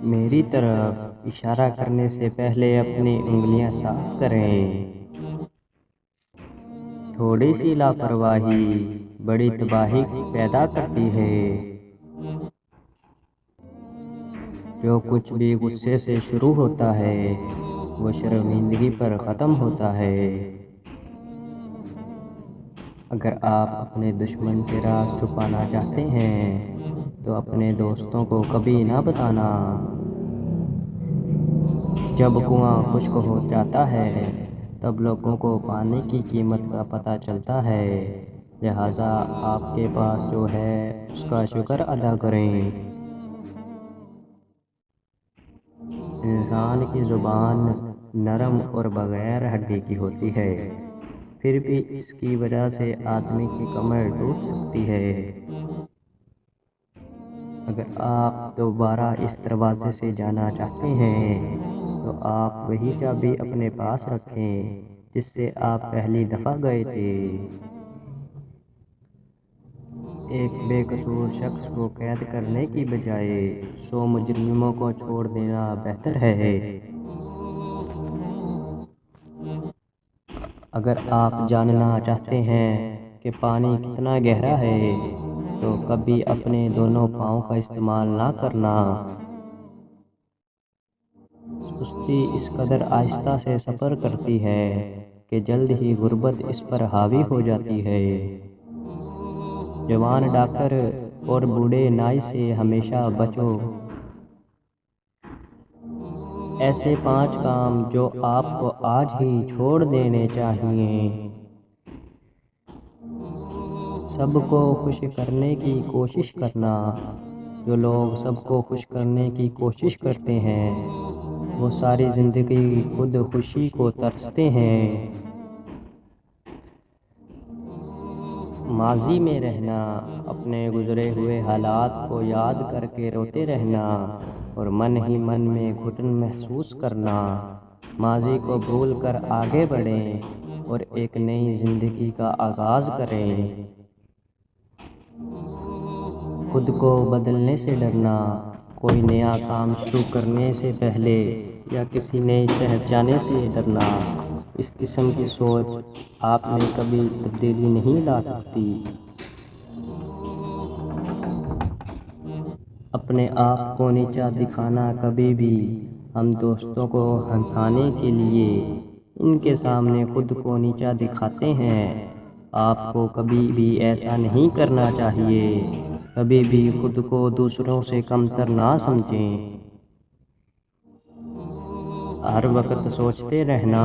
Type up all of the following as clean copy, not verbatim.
میری طرف اشارہ کرنے سے پہلے اپنی انگلیاں صاف کریں۔ تھوڑی سی لاپرواہی بڑی تباہی پیدا کرتی ہے۔ جو کچھ بھی غصے سے شروع ہوتا ہے وہ شرمندگی پر ختم ہوتا ہے۔ اگر آپ اپنے دشمن سے راز چھپانا چاہتے ہیں تو اپنے دوستوں کو کبھی نہ بتانا۔ جب کنواں خشک ہو جاتا ہے تب لوگوں کو پانی کی قیمت کا پتہ چلتا ہے، لہٰذا آپ کے پاس جو ہے اس کا شکر ادا کریں۔ انسان کی زبان نرم اور بغیر ہڈی کی ہوتی ہے، پھر بھی اس کی وجہ سے آدمی کی کمر ٹوٹ سکتی ہے۔ اگر آپ دوبارہ اس دروازے سے جانا چاہتے ہیں تو آپ وہی چابی اپنے پاس رکھیں جس سے آپ پہلی دفعہ گئے تھے۔ ایک بے قصور شخص کو قید کرنے کی بجائے 100 مجرموں کو چھوڑ دینا بہتر ہے۔ اگر آپ جاننا چاہتے ہیں کہ پانی کتنا گہرا ہے تو کبھی اپنے دونوں پاؤں کا استعمال نہ کرنا۔ سستی اس قدر آہستہ سے سفر کرتی ہے کہ جلد ہی غربت اس پر حاوی ہو جاتی ہے۔ جوان ڈاکٹر اور بوڑھے نائی سے ہمیشہ بچو۔ ایسے 5 کام جو آپ کو آج ہی چھوڑ دینے چاہیے۔ سب کو خوش کرنے کی کوشش کرنا۔ جو لوگ سب کو خوش کرنے کی کوشش کرتے ہیں وہ ساری زندگی خود خوشی کو ترستے ہیں۔ ماضی میں رہنا، اپنے گزرے ہوئے حالات کو یاد کر کے روتے رہنا اور من ہی من میں گھٹن محسوس کرنا۔ ماضی کو بھول کر آگے بڑھیں اور ایک نئی زندگی کا آغاز کریں۔ خود کو بدلنے سے ڈرنا، کوئی نیا کام شروع کرنے سے پہلے یا کسی نئے شہر جانے سے ڈرنا، اس قسم کی سوچ آپ میں کبھی تبدیلی نہیں لا سکتی۔ اپنے آپ کو نیچا دکھانا، کبھی بھی ہم دوستوں کو ہنسانے کے لیے ان کے سامنے خود کو نیچا دکھاتے ہیں۔ آپ کو کبھی بھی ایسا نہیں کرنا چاہیے۔ کبھی بھی خود کو دوسروں سے کمتر نہ سمجھیں۔ ہر وقت سوچتے رہنا،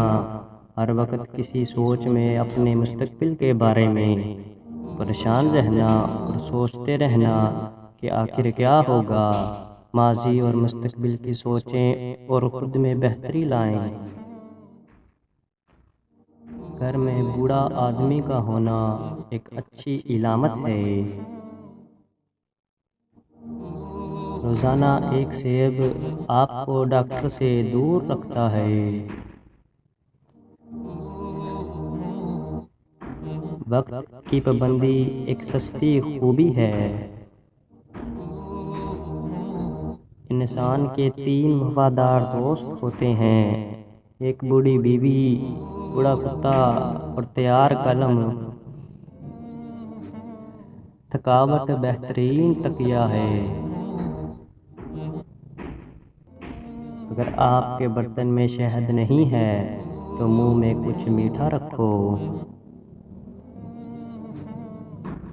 ہر وقت کسی سوچ میں اپنے مستقبل کے بارے میں پریشان رہنا اور سوچتے رہنا کہ آخر کیا ہوگا۔ ماضی اور مستقبل کی سوچیں اور خود میں بہتری لائیں۔ گھر میں بوڑھا آدمی کا ہونا ایک اچھی علامت ہے۔ روزانہ ایک سیب آپ کو ڈاکٹر سے دور رکھتا ہے۔ وقت کی پابندی ایک سستی خوبی ہے۔ انسان کے 3 وفادار دوست ہوتے ہیں، ایک بوڑھی بیوی، بوڑھا کتا اور تیار قلم۔ تھکاوٹ بہترین تکیہ ہے۔ اگر آپ کے برتن میں شہد نہیں ہے تو منہ میں کچھ میٹھا رکھو۔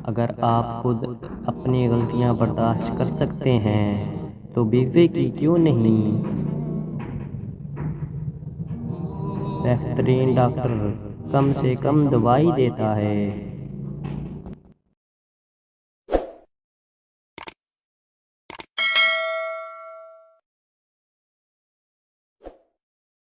اگر آپ خود اپنی غلطیاں برداشت کر سکتے ہیں تو بیوی کی کیوں نہیں؟ بہترین ڈاکٹر کم سے کم دوائی دیتا ہے۔